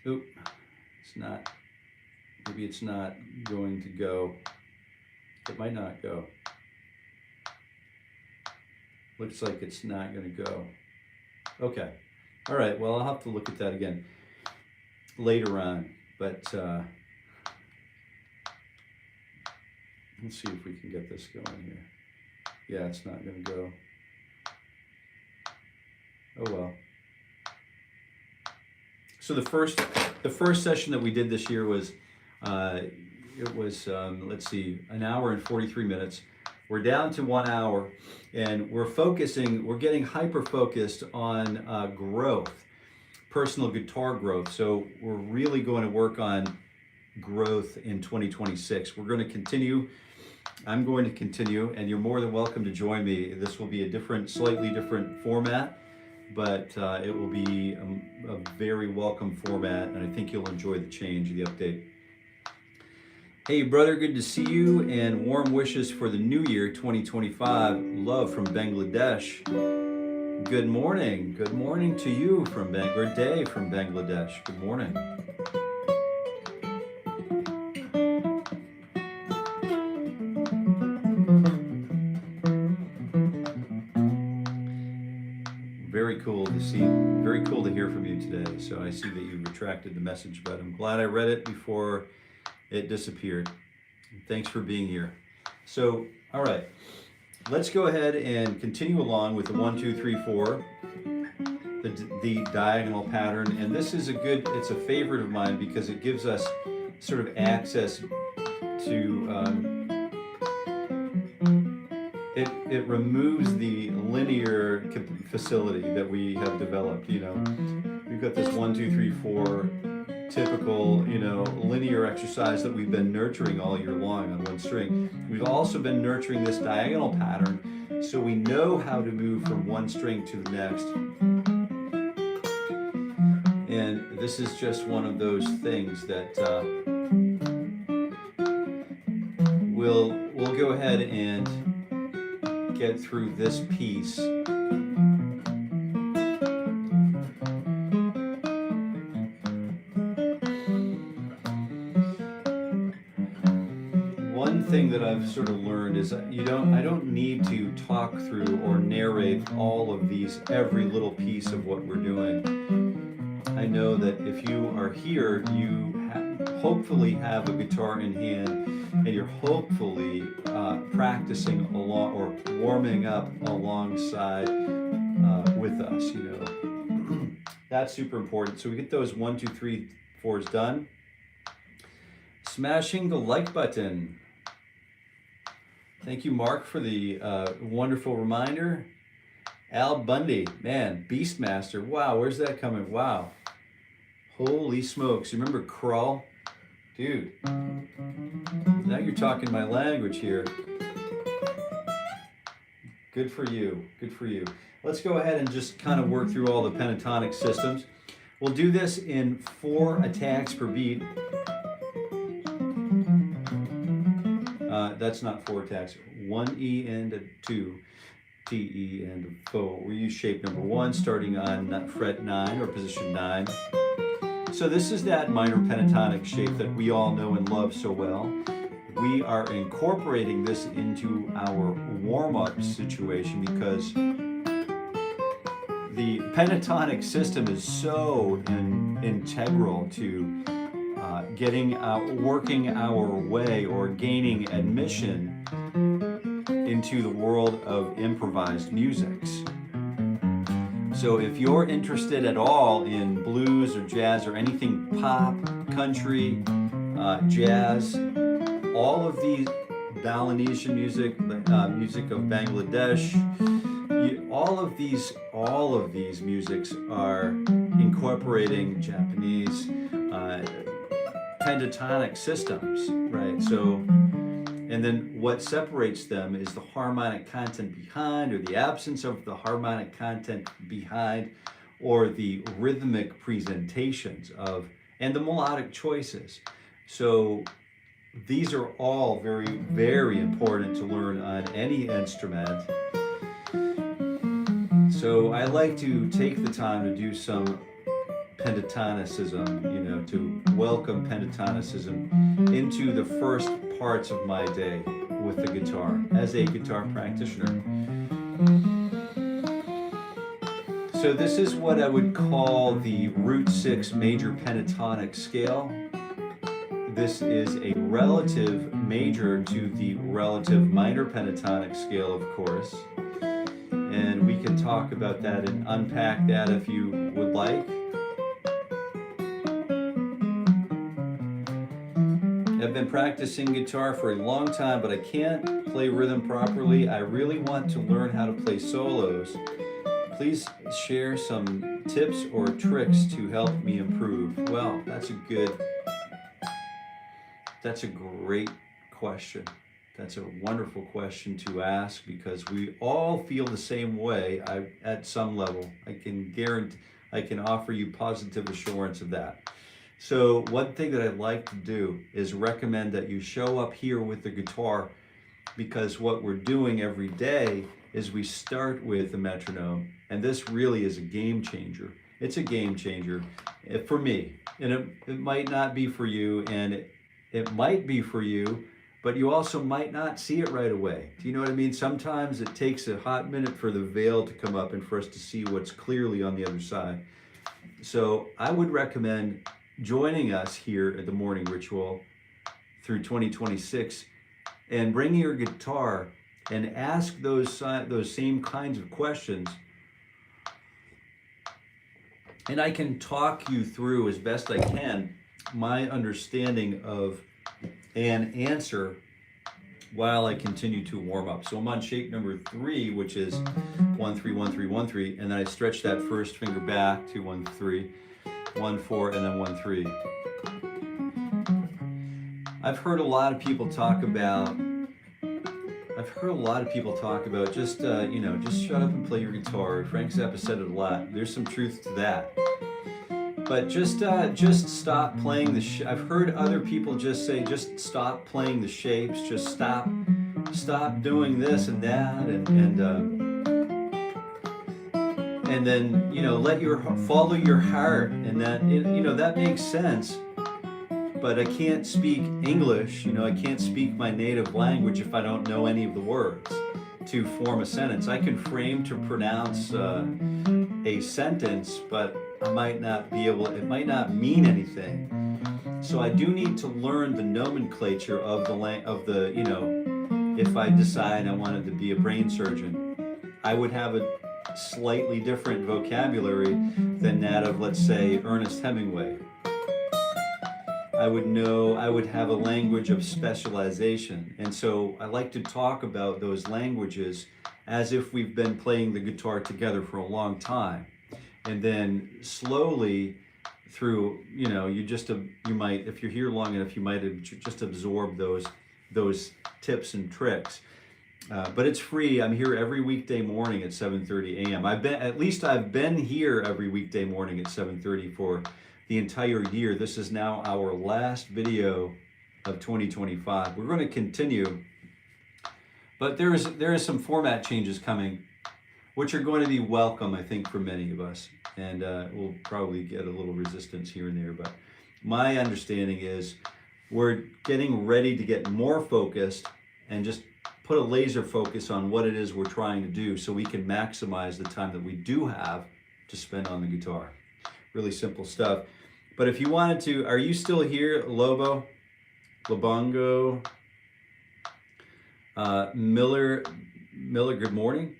it's not, maybe it's not going to go. It might not go. Looks like it's not going to go. Okay. All right. Well, I'll have to look at that again later on. But let's see if we can get this going here. Yeah, it's not going to go. Oh well. So the first session that we did this year was let's see, an hour and 43 minutes. We're down to 1 hour, and we're getting hyper-focused on growth, personal guitar growth. So we're really going to work on growth in 2026. We're going to continue. I'm going to continue, and you're more than welcome to join me. This will be a slightly different format, but it will be a very welcome format, and I think you'll enjoy the change, the update. Hey brother, good to see you, and warm wishes for the new year 2025. Love from Bangladesh. Good morning. Good morning to you from Good day from Bangladesh. Good morning. Very cool to see, very cool to hear from you today. So I see that you retracted the message, but I'm glad I read it before it disappeared. Thanks for being here. So, all right, let's go ahead and continue along with the 1, 2, 3, 4, the diagonal pattern. And this is it's a favorite of mine because it gives us sort of access to, it removes the linear facility that we have developed. You know, we've got this 1, 2, 3, 4 typical, you know, linear exercise that we've been nurturing all year long on one string. We've also been nurturing this diagonal pattern, so we know how to move from one string to the next. And this is just one of those things that we'll go ahead and get through this piece. One thing that I've sort of learned is I don't need to talk through or narrate all of these, every little piece of what we're doing. I know that if you are here, you hopefully have a guitar in hand, and you're hopefully practicing along or warming up alongside with us, you know. That's super important. So we get those 1, 2, 3, 4s done. Smashing the like button. Thank you, Mark, for the wonderful reminder. Al Bundy, man, Beastmaster. Wow, where's that coming? Wow. Holy smokes. You remember Crawl? Dude, now you're talking my language here. Good for you. Good for you. Let's go ahead and just kind of work through all the pentatonic systems. We'll do this in 4 attacks per beat. That's not 4 attacks. 1 E and a 2 T E and a fo. We use shape number 1 starting on fret 9 or position 9. So this is that minor pentatonic shape that we all know and love so well. We are incorporating this into our warm-up situation because the pentatonic system is so integral to working our way or gaining admission into the world of improvised musics. So if you're interested at all in blues or jazz or anything pop, country, jazz, all of these Balinesian music, music of Bangladesh, all of these musics are incorporating Japanese pentatonic systems, right? So, and then what separates them is the harmonic content behind, or the absence of the harmonic content behind, or the rhythmic presentations of, and the melodic choices. So these are all very, very important to learn on any instrument. So I like to take the time to do some pentatonicism, you know, to welcome pentatonicism into the first parts of my day with the guitar as a guitar practitioner. So this is what I would call the root 6 major pentatonic scale. This is a relative major to the relative minor pentatonic scale, of course. And we can talk about that and unpack that if you would like. I've been practicing guitar for a long time, but I can't play rhythm properly. I really want to learn how to play solos. Please share some tips or tricks to help me improve. Well, that's a great question. That's a wonderful question to ask, because we all feel the same way at some level. I can offer you positive assurance of that. So one thing that I'd like to do is recommend that you show up here with the guitar, because what we're doing every day is we start with the metronome, and this really is a game changer. It's a game changer for me, and it might not be for you, and it might be for you, but you also might not see it right away. Do you know what I mean? Sometimes it takes a hot minute for the veil to come up and for us to see what's clearly on the other side. So I would recommend joining us here at the Morning Ritual through 2026 and bringing your guitar and ask those same kinds of questions. And I can talk you through as best I can my understanding of an answer while I continue to warm up. So I'm on shape number 3, which is 1 3 1 3 1 3, and then I stretch that first finger back to 1 3 1 4, and then 1 3. I've heard a lot of people talk about just just shut up and play your guitar. Frank Zappa said it a lot. There's some truth to that. But just stop playing the I've heard other people just say, just stop playing the shapes, just stop doing this and that, and then follow your heart, and that that makes sense. But I can't speak English, I can't speak my native language if I don't know any of the words to form a sentence. I can frame to pronounce a sentence, but I might not be able, it might not mean anything. So I do need to learn the nomenclature of if I decide I wanted to be a brain surgeon, I would have a slightly different vocabulary than that of, let's say, Ernest Hemingway. I would have a language of specialization. And so I like to talk about those languages as if we've been playing the guitar together for a long time. And then slowly through, you might, if you're here long enough, you might just absorb those tips and tricks. But it's free. I'm here every weekday morning at 7:30 a.m. I've been here every weekday morning at 7:30 for the entire year. This is now our last video of 2025. We're going to continue, but there is some format changes coming, which are going to be welcome, I think, for many of us, and we'll probably get a little resistance here and there, but my understanding is we're getting ready to get more focused and just put a laser focus on what it is we're trying to do so we can maximize the time that we do have to spend on the guitar. Really simple stuff. But if you wanted to, are you still here, Lobo, Labongo, Miller, good morning.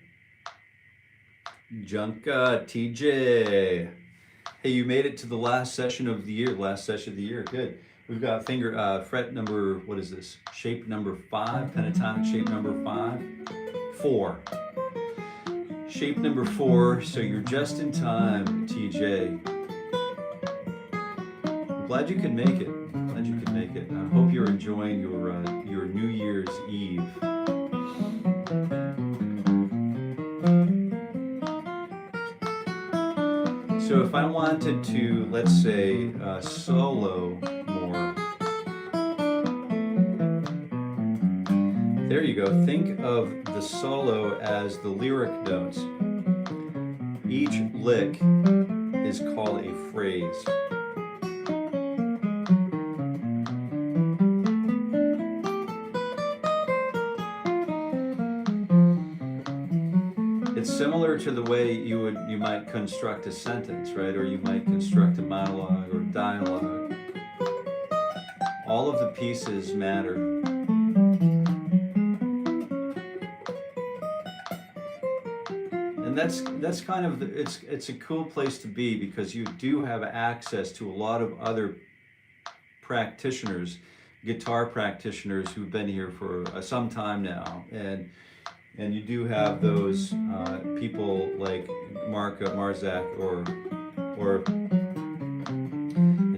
Junka, TJ. Hey, you made it to the last session of the year, good. We've got fret number, what is this? Shape number 5, pentatonic shape number 4. Shape number 4, so you're just in time, TJ. I'm glad you can make it. I hope you're enjoying your New Year's Eve. So if I wanted to, let's say, solo more, there you go. Think of the solo as the lyric notes. Each lick is called a phrase. It's similar to the way you might construct a sentence, right? Or you might construct a monologue or dialogue. All of the pieces matter. And that's kind of, it's a cool place to be, because you do have access to a lot of other practitioners, guitar practitioners who've been here for some time now, and you do have those people like Marzak or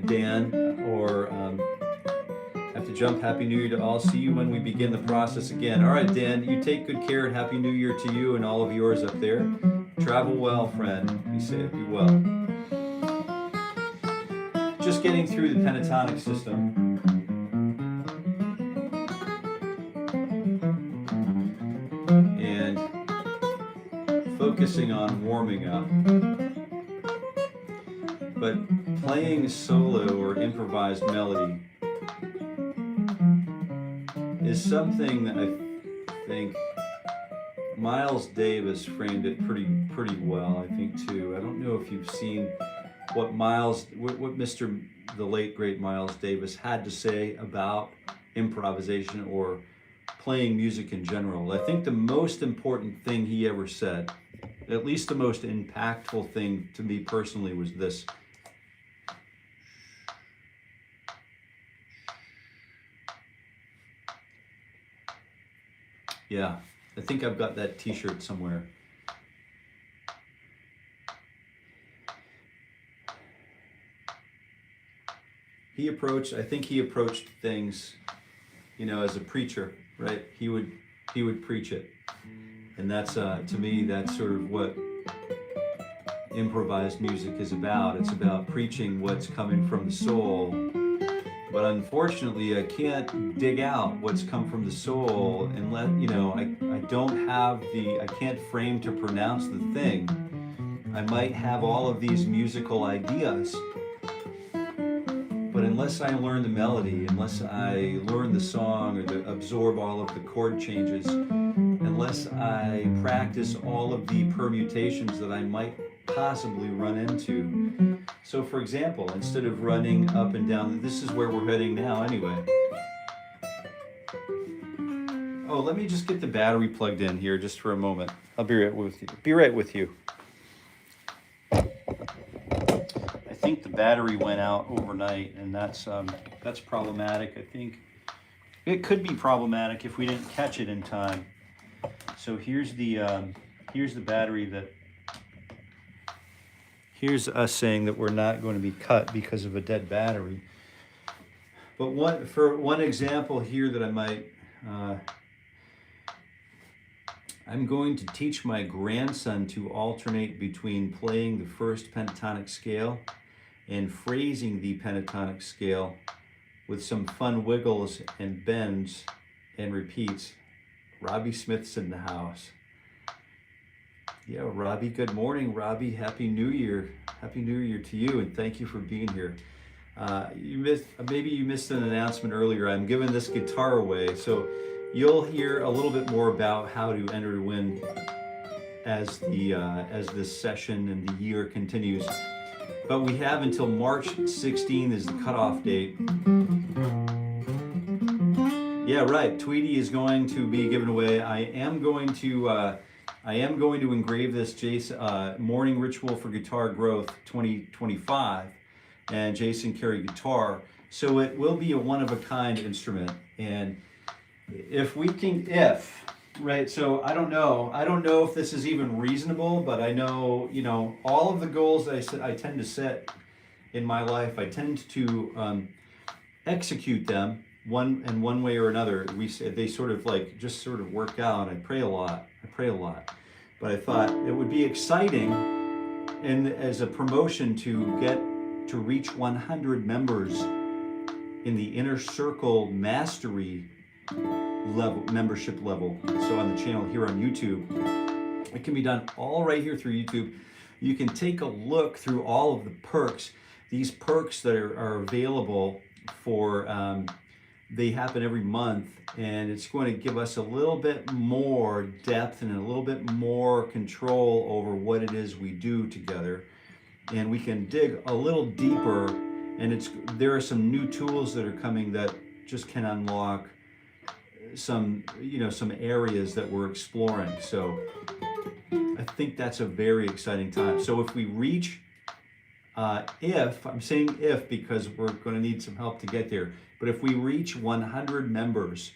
Dan, or I have to jump. Happy New Year to all. See you when we begin the process again. All right, Dan, you take good care, and Happy New Year to you and all of yours up there. Travel well, friend. Be safe, be well. Just getting through the pentatonic system. And focusing on warming up. But playing solo or improvised melody is something that I think Miles Davis framed it pretty well, I think, too. I don't know if you've seen what the late great Miles Davis had to say about improvisation or playing music in general. I think the most important thing he ever said, at least the most impactful thing to me personally, was this. Yeah, I think I've got that t-shirt somewhere. I think he approached things, as a preacher, right? He would preach it. And that's, to me, that's sort of what improvised music is about. It's about preaching what's coming from the soul. But unfortunately, I can't dig out what's come from the soul unless, I can't frame to pronounce the thing. I might have all of these musical ideas, but unless I learn the melody, unless I learn the song or absorb all of the chord changes, unless I practice all of the permutations that I might possibly run into. So for example, instead of running up and down, this is where we're heading now anyway. Oh, let me just get the battery plugged in here just for a moment. I'll be right with you. I think the battery went out overnight, and that's problematic. I think it could be problematic if we didn't catch it in time. So here's the battery that. Here's us saying that we're not going to be cut because of a dead battery. But for one example here that I might, I'm going to teach my grandson to alternate between playing the first pentatonic scale and phrasing the pentatonic scale with some fun wiggles and bends and repeats. Robbie Smith's in the house. Yeah, Robbie, good morning, Robbie. Happy New Year. Happy New Year to you, and thank you for being here. Maybe you missed an announcement earlier. I'm giving this guitar away, so you'll hear a little bit more about how to enter to win as this session and the year continues. But we have until March 16th is the cutoff date. Yeah, right. Tweety is going to be given away. I am going to engrave this Morning Ritual for Guitar Growth 2025 and Jason Carey guitar. So it will be a one-of-a-kind instrument. And so I don't know if this is even reasonable, but I know, all of the goals that I tend to set in my life, I tend to execute them one way or another. They sort of work out. I pray a lot. But I thought it would be exciting, and as a promotion, to reach 100 members in the Inner Circle Mastery membership level. So on the channel here on YouTube, it can be done all right here through YouTube. You can take a look through all of the perks. These perks that are available for. They happen every month, and it's going to give us a little bit more depth and a little bit more control over what it is we do together. And we can dig a little deeper, and there are some new tools that are coming that just can unlock some areas that we're exploring. So I think that's a very exciting time. So if we reach, I'm saying if because we're going to need some help to get there. But if we reach 100 members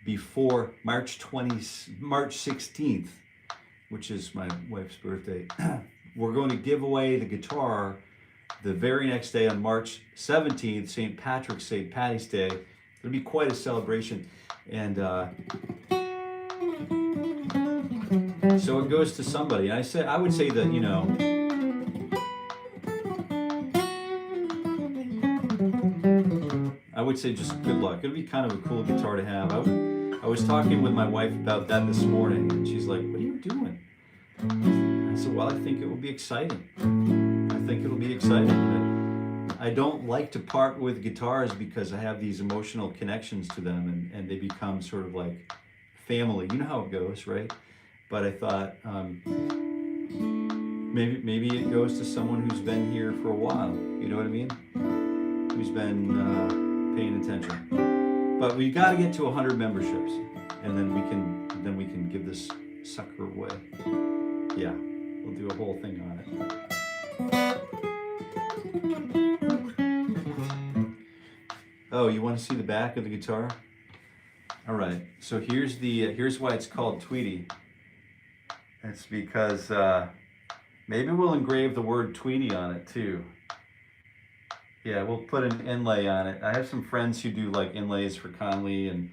before March 16th, which is my wife's birthday, we're going to give away the guitar the very next day on March 17th, St. Patty's Day. It'll be quite a celebration. And so it goes to somebody. And I would say that, you know, I would say just good luck. It'll be kind of a cool guitar to have. I was talking with my wife about that this morning, and she's like, "What are you doing?" I said, "Well, I think it will be exciting. I think it'll be exciting. I don't like to part with guitars because I have these emotional connections to them, and they become sort of like family. You know how it goes, right? But I thought maybe it goes to someone who's been here for a while. You know what I mean? Who's been paying attention. But we got to get to 100 memberships, and then we can give this sucker away. Yeah, we'll do a whole thing on it. Oh, you want to see the back of the guitar? All right. So here's why it's called Tweety. It's because maybe we'll engrave the word Tweety on it too. Yeah, we'll put an inlay on it. I have some friends who do like inlays for Conley and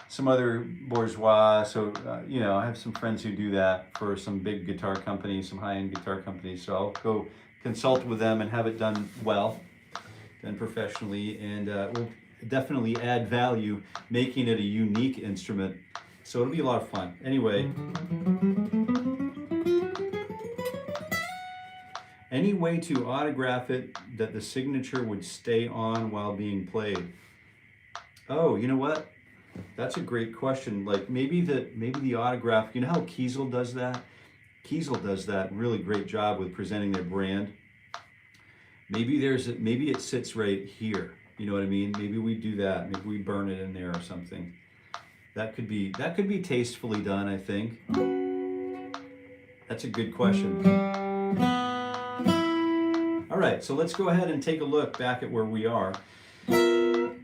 some other bourgeois. So, you know, I have some friends who do that for some big guitar companies, some high-end guitar companies. So I'll go consult with them and have it done well, done professionally. And we'll definitely add value, making it a unique instrument. So it'll be a lot of fun. Anyway. Any way to autograph it that the signature would stay on while being played? Oh, you know what? That's a great question. Like maybe the autograph, you know how 𝘎𝗪𝗧𝗨 does that? 𝘎𝗪𝗧 does that really great job with presenting their brand. Maybe it sits right here. You know what I mean? Maybe we do that. Maybe we burn it in there or something. That could be tastefully done, I think. That's a good question. All right, so let's go ahead and take a look back at where we are. We're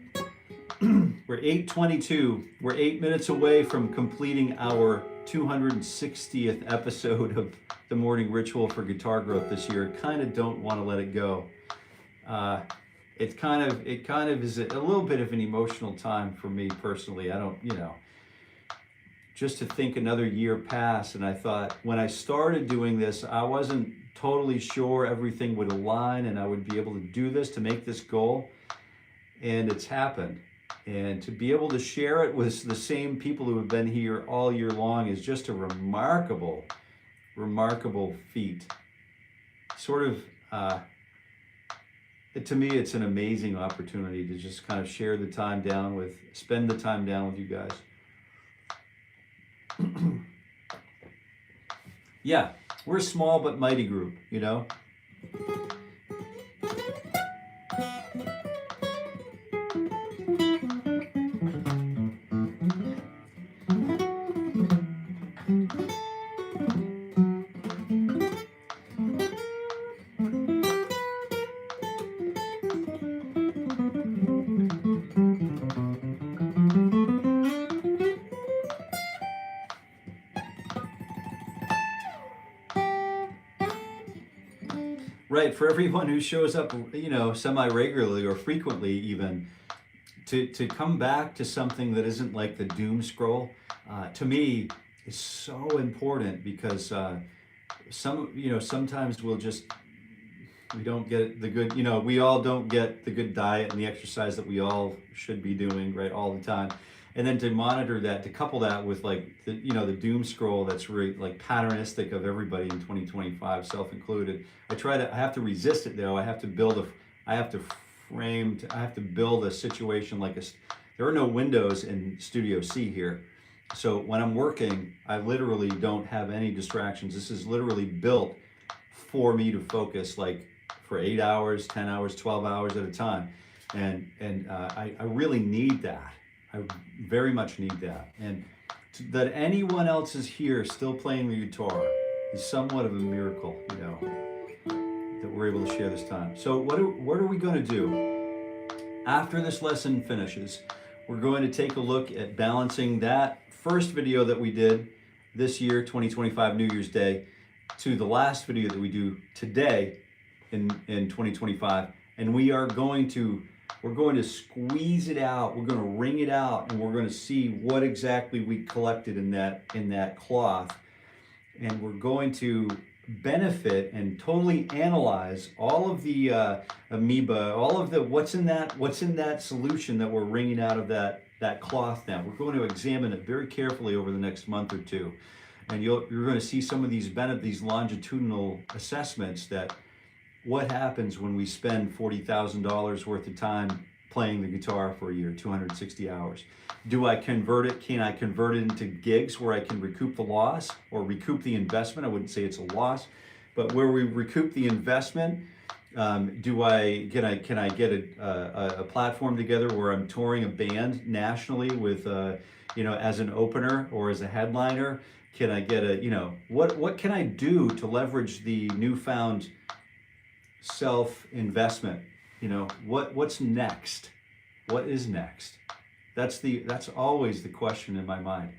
8:22. We're 8 minutes away from completing our 260th episode of the Morning Ritual for Guitar Growth this year. Kind of don't want to let it go. It kind of is a little bit of an emotional time for me personally. I don't, you know, just to think another year passed, and I thought when I started doing this, I wasn't totally sure everything would align and I would be able to do this, to make this goal, and it's happened. And to be able to share it with the same people who have been here all year long is just a remarkable, remarkable feat. Sort of, to me, it's an amazing opportunity to just kind of share the time down with, spend the time down with you guys. Yeah, we're a small but mighty group, you know? Right, for everyone who shows up, you know, semi-regularly or frequently even, to come back to something that isn't like the doom scroll, to me is so important because sometimes we don't get the good, you know, we all don't get the good diet and the exercise that we all should be doing, right, all the time. And then to monitor that, to couple that with like the doom scroll that's really like patternistic of everybody in 2025, self-included. I have to resist it though. I have to build a situation like there are no windows in Studio C here. So when I'm working, I literally don't have any distractions. This is literally built for me to focus like for 8 hours, 10 hours, 12 hours at a time. And I really need that. I very much need that. And that anyone else is here still playing the guitar is somewhat of a miracle, you know, that we're able to share this time. So what are we going to do? After this lesson finishes, we're going to take a look at balancing that first video that we did this year, 2025 New Year's Day, to the last video that we do today in 2025. And we are going to We're going to squeeze it out. We're going to wring it out, and we're going to see what exactly we collected in that cloth. And we're going to benefit and totally analyze all of the amoeba, all of the what's in that solution that we're wringing out of that cloth now. We're going to examine it very carefully over the next month or two. And you're going to see some of these longitudinal assessments that what happens when we spend $40,000 worth of time playing the guitar for a year, 260 hours. Do I convert it? Can I convert it into gigs where I can recoup the loss or recoup the investment? I wouldn't say it's a loss, but where we recoup the investment, can I get a platform together where I'm touring a band nationally with, as an opener or as a headliner? Can I get what can I do to leverage the newfound self-investment? What's next? What is next? That's always the question in my mind.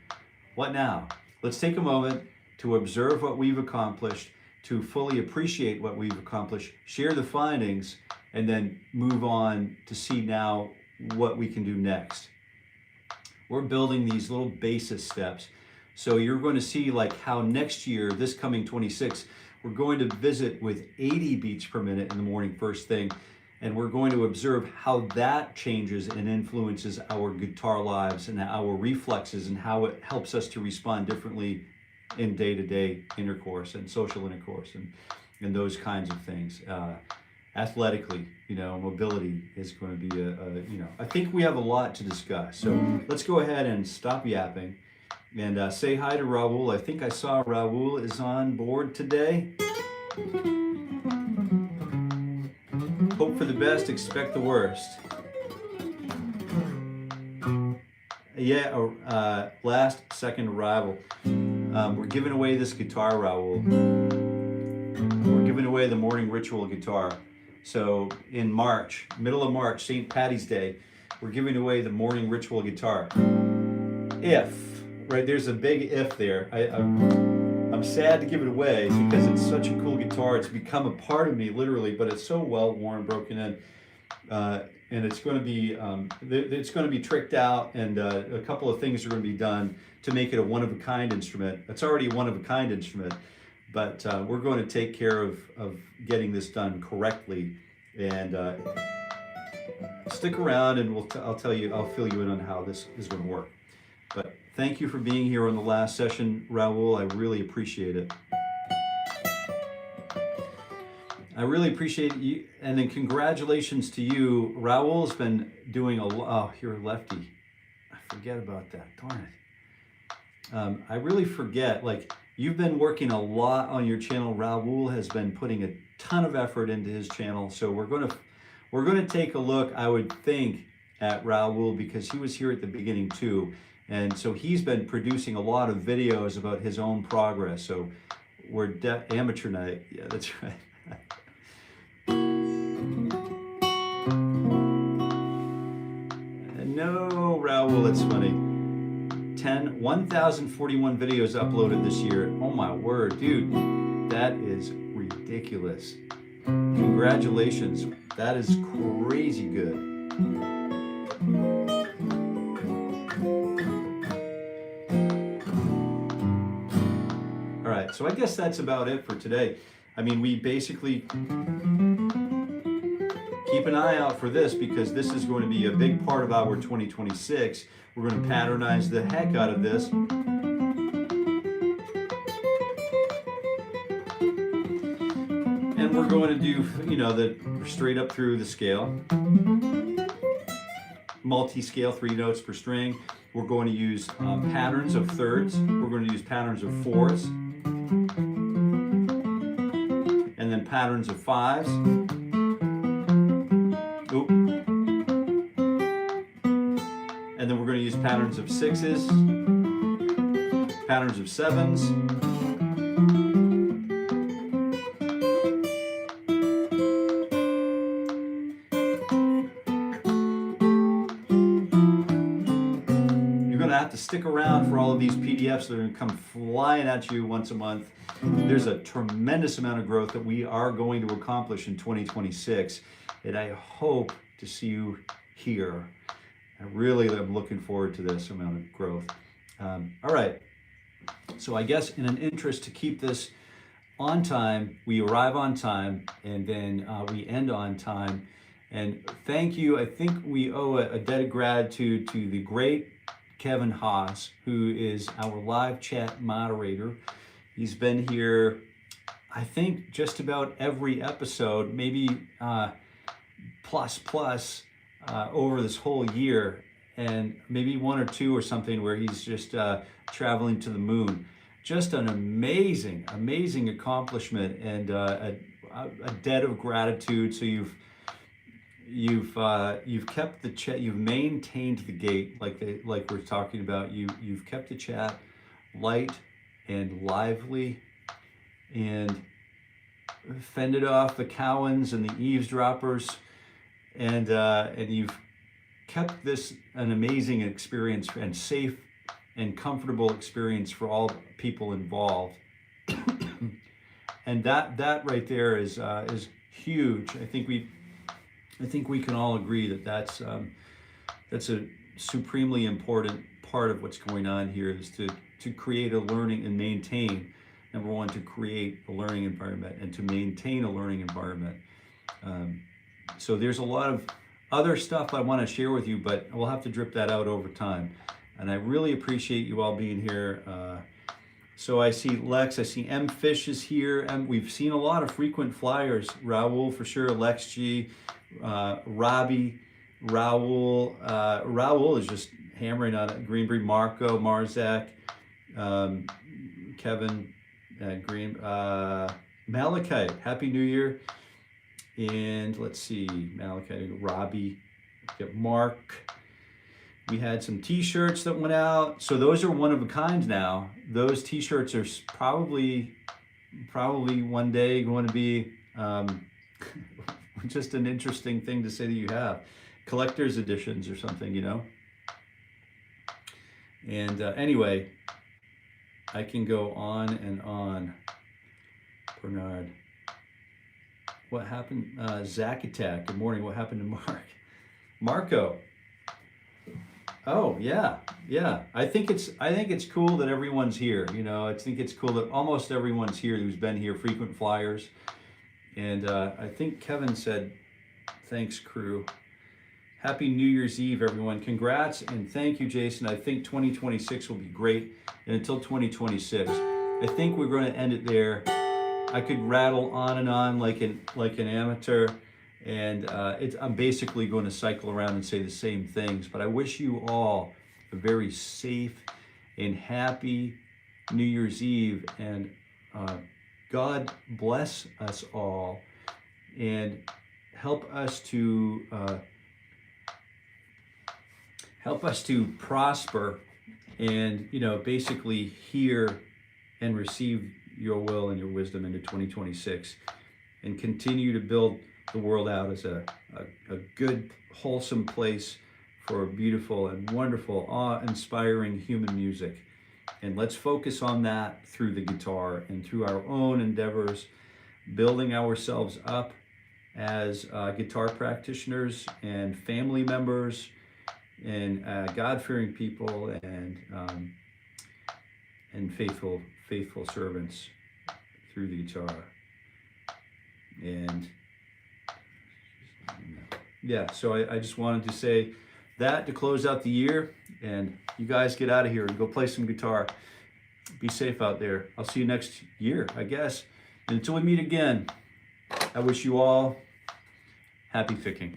What now? Let's take a moment to observe what we've accomplished, to fully appreciate what we've accomplished, share the findings, and then move on to see now what we can do next. We're building these little basis steps. So you're going to see like how next year, this coming 26, we're going to visit with 80 beats per minute in the morning first thing, and we're going to observe how that changes and influences our guitar lives and our reflexes and how it helps us to respond differently in day-to-day intercourse and social intercourse and those kinds of things. Athletically, mobility is going to be I think we have a lot to discuss. So let's go ahead and stop yapping and say hi to Raul. I think I saw Raul is on board today. Hope for the best, expect the worst. Yeah, last second arrival. We're giving away this guitar, Raul. We're giving away the Morning Ritual guitar. So in March, middle of March, St. Patty's Day, we're giving away the Morning Ritual guitar. Right, there's a big if there. I'm sad to give it away because it's such a cool guitar. It's become a part of me, literally, but it's so well worn, broken in, and it's going to be tricked out, and a couple of things are going to be done to make it a one-of-a-kind instrument. It's already a one-of-a-kind instrument, but we're going to take care of getting this done correctly. And stick around, and I'll fill you in on how this is going to work. But thank you for being here on the last session, Raul. I really appreciate it. I really appreciate you, and then congratulations to you. Raul's been doing a lot. Oh, you're a lefty. I forget about that. Darn it. I really forget. Like, you've been working a lot on your channel. Raul has been putting a ton of effort into his channel. So we're gonna take a look, I would think, at Raul, because he was here at the beginning too. And so he's been producing a lot of videos about his own progress. So we're amateur night. Yeah, that's right. No, Raul, that's funny. 1,041 videos uploaded this year. Oh my word, dude, that is ridiculous. Congratulations. That is crazy good. All right, so I guess that's about it for today. I mean, we basically keep an eye out for this, because this is going to be a big part of our 2026. We're going to patternize the heck out of this. And we're going to do, the straight up through the scale. Multi-scale, 3 notes per string. We're going to use patterns of thirds. We're going to use patterns of fourths. And then patterns of fives. Oop. And then we're going to use patterns of sixes, patterns of sevens, you're going to have to stick around for all of these PDFs that are going to come flying at you once a month. There's a tremendous amount of growth that we are going to accomplish in 2026, and I hope to see you here. I really am looking forward to this amount of growth. All right, so I guess in an interest to keep this on time, we arrive on time, and then we end on time. And thank you. I think we owe a debt of gratitude to the great 𝘎𝘂𝗪𝗧, who is our live chat moderator. He's been here, I think, just about every episode, maybe plus over this whole year, and maybe one or two or something where he's just traveling to the moon. Just an amazing accomplishment, and a debt of gratitude. So you've kept the chat, you've maintained the gate, like we're talking about. You've kept the chat light and lively, and fended off the cowens and the eavesdroppers, and you've kept this an amazing experience and safe and comfortable experience for all people involved. And that right there is huge. I think we can all agree that that's a supremely important part of what's going on here, is to create a learning and maintain. Number one, to create a learning environment and to maintain a learning environment. So there's a lot of other stuff I want to share with you, but we'll have to drip that out over time. And I really appreciate you all being here. So I see Lex, I see M. Fish is here, and we've seen a lot of frequent flyers. Raul for sure, Lex G, Robbie, Raul is just hammering on it. Greenberry, Marco, Marzak, Kevin, Green, Malachite, Happy New Year. And let's see, Malachite, Robbie, Mark. We had some t-shirts that went out. So those are one of a kind now. Those t-shirts are probably one day going to be just an interesting thing to say that you have. Collector's editions or something, you know? And anyway, I can go on and on. Bernard. What happened? Zach Attack. Good morning. What happened to Mark? Marco. Oh yeah. I think it's cool that everyone's here. You know, I think it's cool that almost everyone's here who's been here, frequent flyers. And I think Kevin said, thanks, crew. Happy New Year's Eve, everyone. Congrats and thank you, Jason. I think 2026 will be great. And until 2026, I think we're going to end it there. I could rattle on and on like an amateur, and I'm basically going to cycle around and say the same things. But I wish you all a very safe and happy New Year's Eve, and God bless us all, and help us to prosper, and basically hear and receive your will and your wisdom into 2026, and continue to build the world out as a good, wholesome place for beautiful and wonderful, awe-inspiring human music. And let's focus on that through the guitar and through our own endeavors, building ourselves up as guitar practitioners and family members and God-fearing people and faithful servants through the guitar. And yeah, so I just wanted to say that to close out the year, and you guys get out of here and go play some guitar. Be safe out there. I'll see you next year, I guess. And until we meet again, I wish you all happy picking.